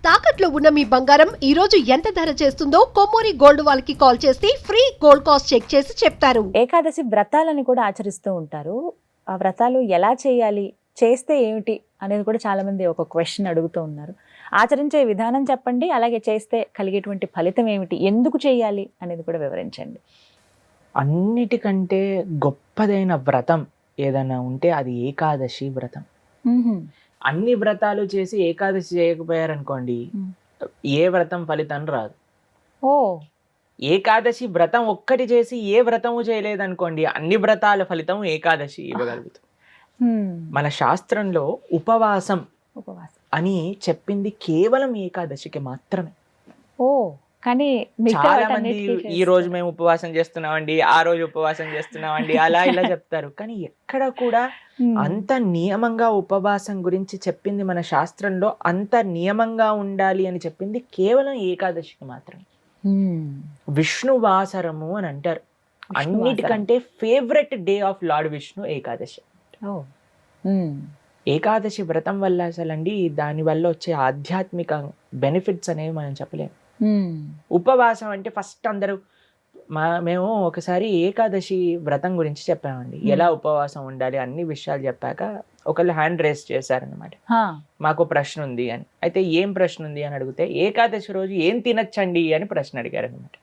తాకట్లో ఉన్న మీ బంగారం ఈ రోజు ఎంత ధర చేస్తుందో కొమ్మూరి గోల్డ్ వాళ్ళకి కాల్ చేసి ఫ్రీ గోల్డ్ కాస్ట్ చెక్ చేసి చెప్తారు. ఏకాదశి వ్రతాలని కూడా ఆచరిస్తూ ఉంటారు. ఆ వ్రతాలు ఎలా చేయాలి, చేస్తే ఏమిటి అనేది కూడా చాలా మంది ఒక క్వశ్చన్ అడుగుతూ ఉన్నారు. ఆచరించే విధానం చెప్పండి, అలాగే చేస్తే కలిగేటువంటి ఫలితం ఏమిటి, ఎందుకు చేయాలి అనేది కూడా వివరించండి. అన్నిటికంటే గొప్పదైన వ్రతం ఏదైనా ఉంటే అది ఏకాదశి వ్రతం. అన్ని వ్రతాలు చేసి ఏకాదశి చేయకపోయారనుకోండి, ఏ వ్రతం ఫలితం రాదు. ఓ ఏకాదశి వ్రతం ఒక్కటి చేసి ఏ వ్రతము చేయలేదనుకోండి, అన్ని వ్రతాల ఫలితం ఏకాదశి ఇవ్వగలుగుతాం. మన శాస్త్రంలో ఉపవాసం అని చెప్పింది కేవలం ఏకాదశికి మాత్రమే. ఓ కానీ చాలా మంది ఈ రోజు మేము ఉపవాసం చేస్తున్నామండి, ఆ రోజు ఉపవాసం చేస్తున్నామండి, అలా ఇలా చెప్తారు. కానీ ఎక్కడ కూడా అంత నియమంగా ఉపవాసం గురించి చెప్పింది మన శాస్త్రంలో, అంత నియమంగా ఉండాలి అని చెప్పింది కేవలం ఏకాదశికి మాత్రమే. విష్ణువాసరము అని అంటారు. అన్నిటికంటే favourite day of lord Vishnu Ekadashi. Ekadashi వ్రతం వల్ల అసలండి దాని వల్ల వచ్చే ఆధ్యాత్మిక బెనిఫిట్స్ అనేవి మనం చెప్పలేము. ఉపవాసం అంటే ఫస్ట్ అందరూ మేము ఒకసారి ఏకాదశి వ్రతం గురించి చెప్పామండి, ఎలా ఉపవాసం ఉండాలి అన్ని విషయాలు చెప్పాక ఒకళ్ళు హ్యాండ్ రేస్ చేశారనమాట, మాకు ప్రశ్న ఉంది అని. అయితే ఏం ప్రశ్న ఉంది అని అడిగితే, ఏకాదశి రోజు ఏం తినచ్చండి అని ప్రశ్న అడిగారు అనమాట.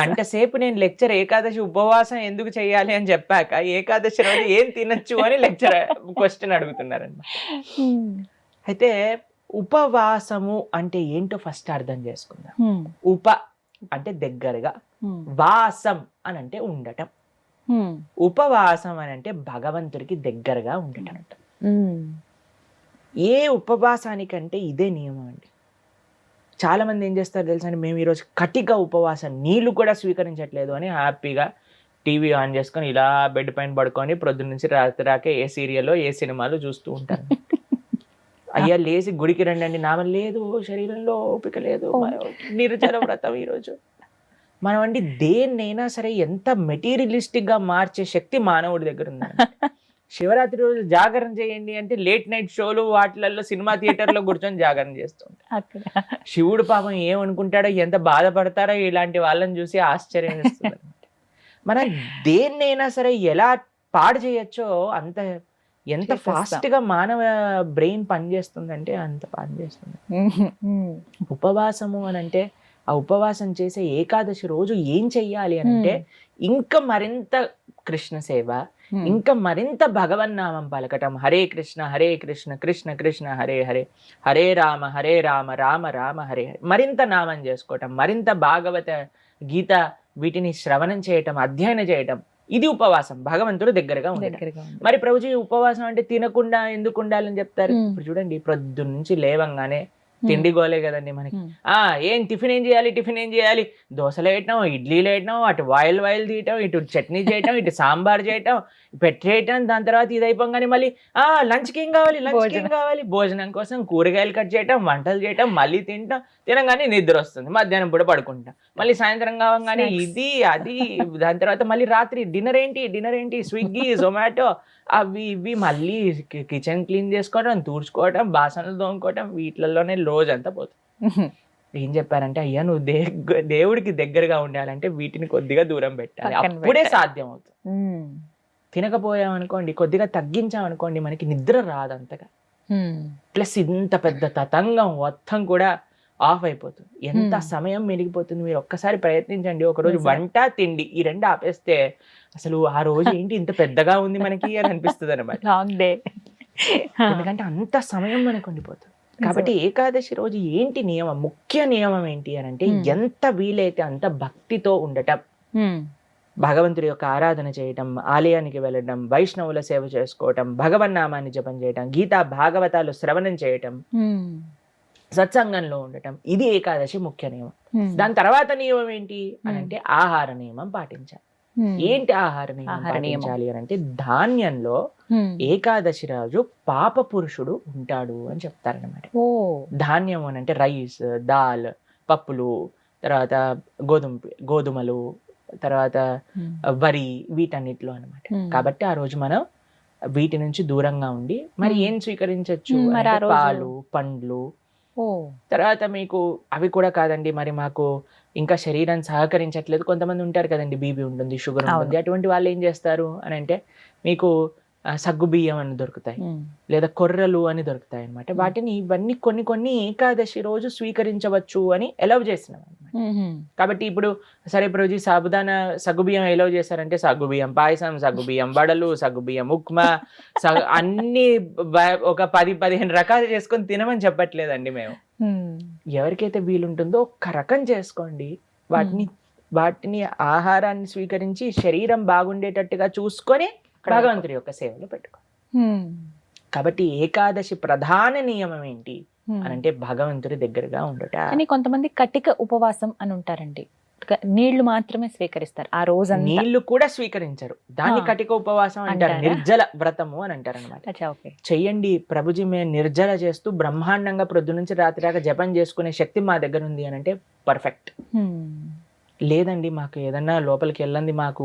గంట సేపు నేను లెక్చర్ ఏకాదశి ఉపవాసం ఎందుకు చేయాలి అని చెప్పాక ఏకాదశి రోజు ఏం తినచ్చు అని లెక్చర్ క్వశ్చన్ అడుగుతున్నారనమాట. అయితే ఉపవాసము అంటే ఏంటో ఫస్ట్ అర్థం చేసుకుందాం. ఉప అంటే దగ్గరగా, వాసం అని అంటే ఉండటం. ఉపవాసం అని అంటే భగవంతుడికి దగ్గరగా ఉండటం. ఏ ఉపవాసానికంటే ఇదే నియమం అండి. చాలా మంది ఏం చేస్తారు తెలుసా అండి, మేము ఈరోజు కటిక ఉపవాసం, నీళ్లు కూడా స్వీకరించట్లేదు అని హ్యాపీగా టీవీ ఆన్ చేసుకొని ఇలా బెడ్ పైన పడుకొని ప్రొద్దున నుంచి రాత్రి రాకే ఏ సీరియల్లో ఏ సినిమాలు చూస్తూ ఉంటారు. అయ్యా లేచి గుడికి రండి అండి, నామం లేదు, శరీరంలో ఓపిక లేదు, నిర్జల వ్రతం ఈరోజు. మనం అండి దేన్నైనా సరే ఎంత మెటీరియలిస్టిక్ గా మార్చే శక్తి మానవుడి దగ్గర ఉందండి. శివరాత్రి రోజు జాగరణ చేయండి అంటే లేట్ నైట్ షోలు వాటిలలో సినిమా థియేటర్లో కూర్చొని జాగరణ చేస్తుంటారు. శివుడు పాపం ఏమనుకుంటాడో, ఎంత బాధపడతారో ఇలాంటి వాళ్ళని చూసి ఆశ్చర్యం వేస్తుంది. మనం దేన్నైనా సరే ఎలా పాడు చేయొచ్చో అంత, ఎంత ఫాస్ట్ గా మానవ బ్రెయిన్ పనిచేస్తుందంటే అంత పనిచేస్తుంది. ఉపవాసము అని అంటే, ఆ ఉపవాసం చేసే ఏకాదశి రోజు ఏం చెయ్యాలి అని అంటే, ఇంకా మరింత కృష్ణ సేవ, ఇంకా మరింత భగవన్నామం పలకటం. హరే కృష్ణ కృష్ణ కృష్ణ హరే హరే, హరే రామ రామ రామ హరే హరే. మరింత నామం చేసుకోవటం, మరింత భాగవత గీత వీటిని శ్రవణం చేయటం, అధ్యయనం చేయటం. ఇది ఉపవాసం, భగవంతుడు దగ్గరగా ఉండటం. మరి ప్రభుజీ ఉపవాసం అంటే తినకుండా ఎందుకు ఉండాలని చెప్తారు? ఇప్పుడు చూడండి, ప్రొద్దున నుంచి లేవంగానే తిండి గోలే కదండి మనకి. ఏం టిఫిన్ ఏం చేయాలి, దోశలు వేయటం, ఇడ్లీలు వేయటం, అటు వాయిల్ తీయటం, ఇటు చట్నీ చేయటం, ఇటు సాంబార్ చేయటం, పెట్టేయటం. దాని తర్వాత ఇది అయిపోగానే మళ్ళీ లంచ్కి ఏం కావాలి, భోజనం కోసం కూరగాయలు కట్ చేయటం, వంటలు చేయటం, మళ్ళీ తినగానే నిద్ర వస్తుంది, మధ్యాహ్నం పూట పడుకుంటాం, మళ్ళీ సాయంత్రం కావగానే ఇది అది. దాని తర్వాత మళ్ళీ రాత్రి డిన్నర్ ఏంటి, స్విగ్గీ జొమాటో అవి ఇవి, మళ్ళీ కిచెన్ క్లీన్ చేసుకోవడం, తుడుచుకోవటం, బాసనలు తోముకోవటం, వీటిలలోనే రోజంతా పోతుంది. ఏం చెప్పారంటే, అయ్యా నువ్వు దేవుడికి దగ్గరగా ఉండాలంటే వీటిని కొద్దిగా దూరం పెట్టాలి, అప్పుడే సాధ్యం అవుతుంది. తినకపోయామనుకోండి, కొద్దిగా తగ్గించామనుకోండి, మనకి నిద్ర రాదు అంతగా. ప్లస్ ఇంత పెద్ద తతంగం మొత్తం కూడా ఆఫ్ అయిపోతుంది, ఎంత సమయం మిగిలిపోతుంది. మీరు ఒక్కసారి ప్రయత్నించండి, ఒకరోజు వంట తిండి ఈ రెండు ఆపేస్తే అసలు ఆ రోజు ఏంటి ఇంత పెద్దగా ఉంది మనకి అని అనిపిస్తుంది అనమాట. ఎందుకంటే అంత సమయం మనకు ఉండిపోతుంది. కాబట్టి ఏకాదశి రోజు ఏంటి నియమం, ముఖ్య నియమం ఏంటి అని అంటే, ఎంత వీలైతే అంత భక్తితో ఉండటం, భగవంతుడి యొక్క ఆరాధన చేయటం, ఆలయానికి వెళ్ళడం, వైష్ణవుల సేవ చేసుకోవటం, భగవన్నామాన్ని జపం చేయటం, గీతా భాగవతాలు శ్రవణం చేయటం, సత్సంగంలో ఉండటం. ఇది ఏకాదశి ముఖ్య నియమం. దాని తర్వాత నియమం ఏంటి అని అంటే, ఆహార నియమం పాటించాలి. ఏంటి ఆహార నియమం పాటించాలి అని అంటే, ధాన్యంలో ఏకాదశి రోజు పాప పురుషుడు ఉంటాడు అని చెప్తారనమాట. ధాన్యం అని అంటే రైస్, దాల్, పప్పులు, తర్వాత గోధుమలు, తర్వాత వరి, వీటన్నిటిలో అనమాట. కాబట్టి ఆ రోజు మనం వీటి నుంచి దూరంగా ఉండి మరి ఏం స్వీకరించవచ్చు, పాలు, పండ్లు, తర్వాత మీకు అవి కూడా కాదండి, మరి మాకు ఇంకా శరీరం సహకరించట్లేదు. కొంతమంది ఉంటారు కదండి, బీపీ ఉంటుంది, షుగర్ ఉంటుంది, అటువంటి వాళ్ళు ఏం చేస్తారు అని అంటే మీకు సగ్గు బియ్యం అని దొరుకుతాయి, లేదా కొర్రలు అని దొరుకుతాయి అనమాట. వాటిని ఇవన్నీ కొన్ని ఏకాదశి రోజు స్వీకరించవచ్చు అని ఎలవ్ చేస్తున్నాం అనమాట. కాబట్టి ఇప్పుడు సరే రోజు సాబుదానా సగ్గుబియ్యం ఎలవ్ చేశారంటే సగ్గుబియ్యం పాయసం, సగ్గుబియ్యం వడలు, సగ్గుబియ్యం ఉప్మా, అన్ని ఒక 10-15 రకాలు చేసుకొని తినమని చెప్పట్లేదండి మేము. ఎవరికైతే వీలుంటుందో ఒక్క రకం చేసుకోండి, వాటిని ఆహారాన్ని స్వీకరించి శరీరం బాగుండేటట్టుగా చూసుకొని భగవంతుడి యొక్క సేవలో పెట్టుకో. కాబట్టి ఏకాదశి ప్రధాన నియమం ఏంటి అని అంటే భగవంతుడి దగ్గరగా ఉండట. కానీ కొంతమంది కటిక ఉపవాసం అని ఉంటారండి, నీళ్లు మాత్రమే స్వీకరిస్తారు ఆ రోజు. నీళ్లు కూడా స్వీకరించరు, దాన్ని కటిక ఉపవాసం అంటారు, నిర్జల వ్రతము అని అంటారు అనమాట. చెయ్యండి ప్రభుజీ, మేము నిర్జల చేస్తూ బ్రహ్మాండంగా ప్రొద్దు నుంచి రాత్రి దాకా జపం చేసుకునే శక్తి మా దగ్గర ఉంది అని అంటే పర్ఫెక్ట్. లేదండి మాకు ఏదన్నా లోపలికి వెళ్ళండి, మాకు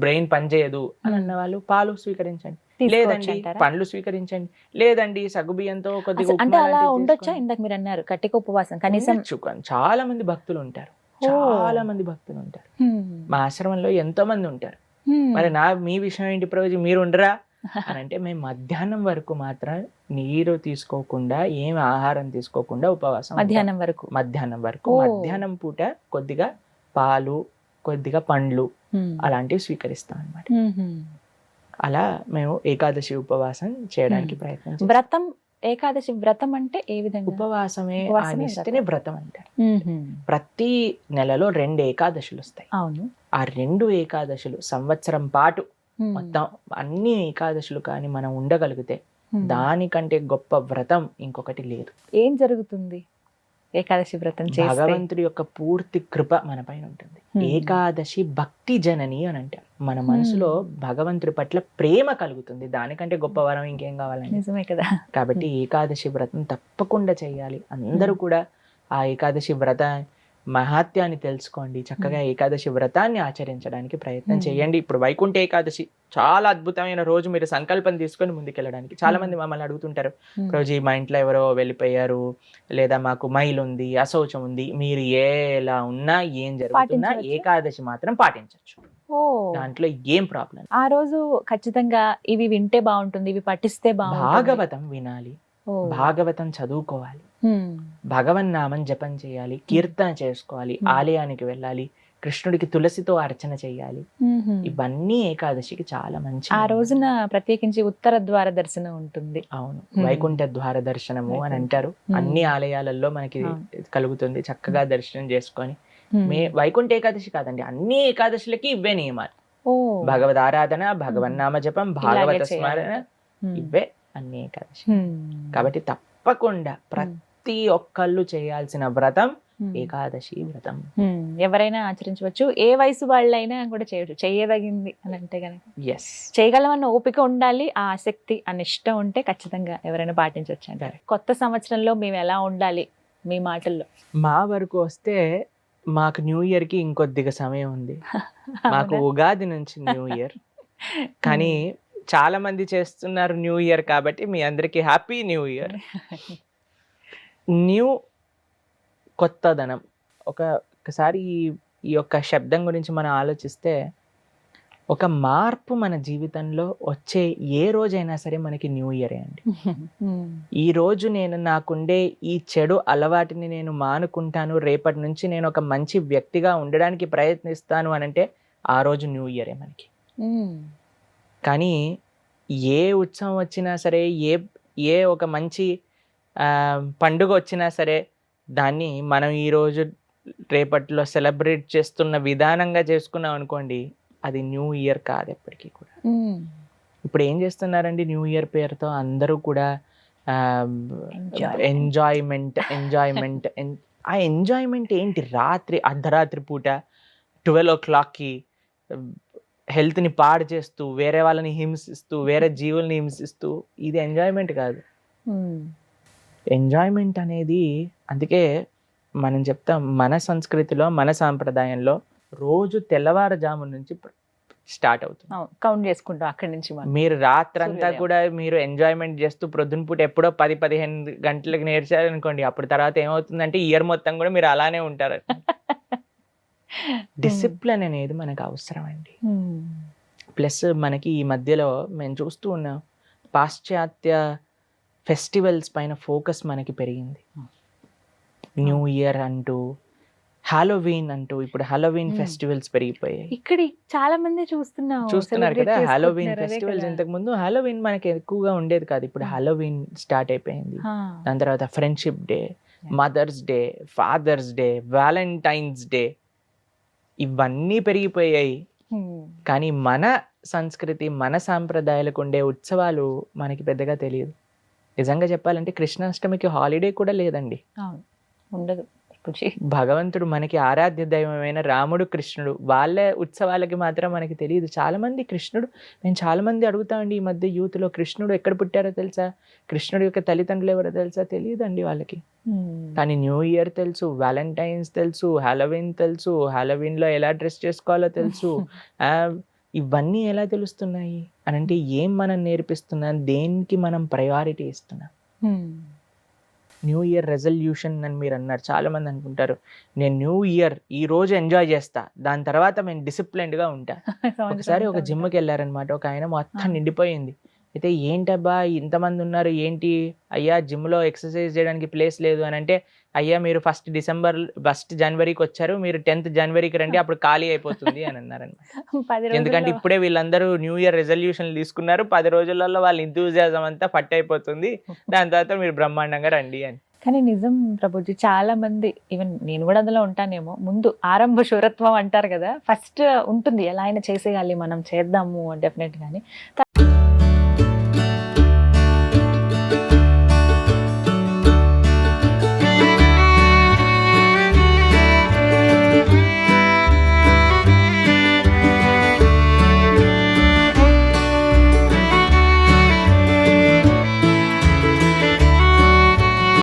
బ్రెయిన్ పనిచేయదు అని అన్న వాళ్ళు పాలు స్వీకరించండి, లేదండి పండ్లు స్వీకరించండి, లేదండి సగ్గుబియ్యంతో కొద్దిగా అంటే అలా ఉండొచ్చా? ఇందాక మీరు అన్నారు కటిక ఉపవాసం కనీసం. చాలా మంది భక్తులు ఉంటారు, చాలా మంది భక్తులు ఉంటారు, మా ఆశ్రమంలో ఎంతో మంది ఉంటారు. మరి మీ విషయం ఏంటి ప్రభుజీ, మీరు ఉండరా అని అంటే మేము మధ్యాహ్నం వరకు మాత్రం నీరు తీసుకోకుండా, ఏం ఆహారం తీసుకోకుండా ఉపవాసం. మధ్యాహ్నం వరకు మధ్యాహ్నం పూట కొద్దిగా పాలు, కొద్దిగా పండ్లు అలాంటివి స్వీకరిస్తాం అన్నమాట. అలా మేము ఏకాదశి ఉపవాసం చేయడానికి ప్రయత్నం. వ్రతం, ఏకాదశి వ్రతం అంటే ఏ విధంగా? ఉపవాసమే ఆనిస్తేనే వ్రతం అంటారు. ప్రతి నెలలో 2 ఏకాదశులు వస్తాయి. అవును. ఆ 2 ఏకాదశులు సంవత్సరం పాటు మొత్తం అన్ని ఏకాదశులు కానీ మనం ఉండగలిగితే దానికంటే గొప్ప వ్రతం ఇంకొకటి లేదు. ఏం జరుగుతుంది ఏకాదశి వ్రతం చేస్తే? భగవంతుడి యొక్క పూర్తి కృప మన పైన ఉంటుంది. ఏకాదశి భక్తి జనని అని అంటారు. మన మనసులో భగవంతుడి పట్ల ప్రేమ కలుగుతుంది, దానికంటే గొప్ప వరం ఇంకేం కావాలండి? నిజమే కదా. కాబట్టి ఏకాదశి వ్రతం తప్పకుండా చేయాలి. అందరూ కూడా ఆ ఏకాదశి వ్రత మహాత్యాన్ని తెలుసుకోండి, చక్కగా ఏకాదశి వ్రతాన్ని ఆచరించడానికి ప్రయత్నం చేయండి. ఇప్పుడు వైకుంఠ ఏకాదశి చాలా అద్భుతమైన రోజు, మీరు సంకల్పం తీసుకొని ముందుకెళ్ళడానికి. చాలా మంది మమ్మల్ని అడుగుతుంటారు, రోజు మా ఇంట్లో ఎవరో వెళ్ళిపోయారు, లేదా మాకు మైల్ ఉంది, అశౌచం ఉంది, మీరు ఎలా ఉన్నా ఏం జరుగుతున్నా ఏకాదశి మాత్రం పాటించవచ్చు, దాంట్లో ఏం ప్రాబ్లం. ఆ రోజు ఖచ్చితంగా ఇవి వింటే బాగుంటుంది, ఇవి పఠిస్తే బాగుంటుంది. భాగవతం వినాలి, భాగవతం చదువుకోవాలి, భగవన్ నామం జపం చేయాలి, కీర్తన చేసుకోవాలి, ఆలయానికి వెళ్ళాలి, కృష్ణుడికి తులసితో అర్చన చేయాలి. ఇవన్నీ ఏకాదశికి చాలా మంచి. ఆ రోజున ప్రత్యేకించి ఉత్తర ద్వార దర్శనం ఉంటుంది. అవును, వైకుంఠ ద్వార దర్శనము అని అంటారు. అన్ని ఆలయాలలో మనకి కలుగుతుంది. చక్కగా దర్శనం చేసుకొని వైకుంఠ ఏకాదశి కాదండి, అన్ని ఏకాదశులకి ఇవే నియమాలు. భగవద్ ఆరాధన, భగవన్నామ జపం, భాగవత స్మరణ, ఇవే అన్ని ఏకాదశి. కాబట్టి తప్పకుండా ప్రతి ఒక్కళ్ళు చేయాల్సిన వ్రతం ఏకాదశి వ్రతం. ఎవరైనా ఆచరించవచ్చు, ఏ వయసు వాళ్ళైనా కూడా చేయవచ్చు, చేయదగింది అని అంటే కనుక. ఎస్, చేయగలమన్న ఓపిక ఉండాలి, ఆ ఆసక్తి, ఆ నిష్ట ఉంటే ఖచ్చితంగా ఎవరైనా పాటించవచ్చు అంటారు. కొత్త సంవత్సరంలో మేము ఎలా ఉండాలి మీ మాటల్లో? మా వరకు వస్తే మాకు న్యూ ఇయర్ కి ఇంకొద్దిగా సమయం ఉంది. మాకు ఉగాది నుంచి న్యూ ఇయర్, కానీ చాలా మంది చేస్తున్నారు న్యూ ఇయర్, కాబట్టి మీ అందరికీ హ్యాపీ న్యూ ఇయర్. న్యూ కొత్తదనం. ఒకసారి ఈ యొక్క శబ్దం గురించి మనం ఆలోచిస్తే, ఒక మార్పు మన జీవితంలో వచ్చే ఏ రోజైనా సరే మనకి న్యూ ఇయరే అండి. ఈ రోజు నేను నాకుండే ఈ చెడు అలవాటుని నేను మానుకుంటాను, రేపటి నుంచి నేను ఒక మంచి వ్యక్తిగా ఉండడానికి ప్రయత్నిస్తాను అని అంటే ఆ రోజు న్యూ ఇయరే మనకి. కానీ ఏ ఉత్సవం వచ్చినా సరే, ఏ ఒక మంచి పండుగ వచ్చినా సరే, దాన్ని మనం ఈరోజు రేపట్లో సెలబ్రేట్ చేస్తున్న విధానంగా చేసుకున్నాం అనుకోండి, అది న్యూ ఇయర్ కాదు ఎప్పటికీ కూడా. ఇప్పుడు ఏం చేస్తున్నారండి న్యూ ఇయర్ పేరుతో అందరూ కూడా ఎంజాయ్మెంట్. ఆ ఎంజాయ్మెంట్ ఏంటి? అర్ధరాత్రి పూట 12 o'clockకి హెల్త్ని పాడు చేస్తూ, వేరే వాళ్ళని హింసిస్తూ, వేరే జీవుల్ని హింసిస్తూ, ఇది ఎంజాయ్మెంట్ కాదు. ఎంజాయ్మెంట్ అనేది, అందుకే మనం చెప్తాం మన సంస్కృతిలో, మన సాంప్రదాయంలో రోజు తెల్లవారుజాము నుంచి స్టార్ట్ అవుతుంది. కౌంట్ చేసుకుంటాం అక్కడి నుంచి మనం. మీరు రాత్రంతా సూర్యోదయం. కూడా మీరు ఎంజాయ్మెంట్ చేస్తూ ప్రొద్దున పూట ఎప్పుడో 10-15 గంటలకు నేర్చారు అనుకోండి, అప్పుడు తర్వాత ఏమవుతుందంటే ఇయర్ మొత్తం కూడా మీరు అలానే ఉంటారు. డిసిప్లిన్ అనేది మనకు అవసరం అండి. ప్లస్ మనకి ఈ మధ్యలో మేము చూస్తూ ఉన్నాం, పాశ్చాత్య ఫెస్టివల్స్ పైన ఫోకస్ మనకి పెరిగింది. న్యూ ఇయర్ అంటూ, హాలోవీన్ అంటూ, ఇప్పుడు హాలోవీన్ ఫెస్టివల్స్ పెరిగిపోయాయి. ఇక్కడ చాలా మంది చూస్తున్నారు కదా హాలోవీన్ ఫెస్టివల్స్. ఇంతకు ముందు హాలోవీన్ మనకి ఎక్కువగా ఉండేది కాదు, ఇప్పుడు హాలోవీన్ స్టార్ట్ అయిపోయింది. దాని తర్వాత friendship day, mother's day, father's day, valentine's day, ఇవన్నీ పెరిగిపోయాయి. కానీ మన సంస్కృతి, మన సాంప్రదాయాలకు ఉండే ఉత్సవాలు మనకి పెద్దగా తెలియదు. నిజంగా చెప్పాలంటే కృష్ణాష్టమికి హాలిడే కూడా లేదండి. ఉండదు. భగవంతుడు మనకి ఆరాధ్య దైవమైన రాముడు, కృష్ణుడు, వాళ్ళ ఉత్సవాలకి మాత్రం మనకి తెలియదు. చాలా మంది కృష్ణుడు, నేను చాలా మంది అడుగుతామండి ఈ మధ్య యూత్ లో, కృష్ణుడు ఎక్కడ పుట్టారో తెలుసా, కృష్ణుడు యొక్క తల్లిదండ్రులు ఎవరో తెలుసా, తెలియదండి వాళ్ళకి. కానీ న్యూ ఇయర్ తెలుసు, వ్యాలంటైన్స్ తెలుసు, హాలోవీన్ తెలుసు, హాలోవీన్ లో ఎలా డ్రెస్ చేసుకోవాలో తెలుసు. ఇవన్నీ ఎలా తెలుస్తున్నాయి అని అంటే ఏం మనం నేర్పిస్తున్నాం, దేనికి మనం ప్రయారిటీ ఇస్తున్నాం. న్యూ ఇయర్ రెజల్యూషన్ అని మీరు అన్నారు, చాలా మంది అనుకుంటారు నేను న్యూ ఇయర్ ఈ రోజు ఎంజాయ్ చేస్తా, దాని తర్వాత నేను డిసిప్లైన్డ్ గా ఉంటా. ఒకసారి ఒక జిమ్కి వెళ్ళారనమాట, ఒక ఆయన మొత్తం నిండిపోయింది. అయితే ఏంటబ్బా ఇంతమంది ఉన్నారు ఏంటి అయ్యా, జిమ్ లో ఎక్సర్సైజ్ చేయడానికి ప్లేస్ లేదు అని అంటే, అయ్యా మీరు 1 జనవరికి వచ్చారు, మీరు 10th జనవరికి రండి, అప్పుడు ఖాళీ అయిపోతుంది అని అన్నారనమాట. ఎందుకంటే ఇప్పుడే వీళ్ళందరూ న్యూ ఇయర్ రెజల్యూషన్ తీసుకున్నారు, 10 రోజులలో వాళ్ళ ఇంథూజియాజం అంతా పట్టు అయిపోతుంది, దాని తర్వాత మీరు బ్రహ్మాండంగా రండి అని. కానీ నిజం ప్రభుజీ, చాలా మంది, ఈవెన్ నేను కూడా అందులో ఉంటానేమో, ముందు ఆరంభ శూరత్వం అంటారు కదా, ఫస్ట్ ఉంటుంది ఎలా అయినా చేసేయాలి, మనం చేద్దాము డెఫినెట్ గానీ.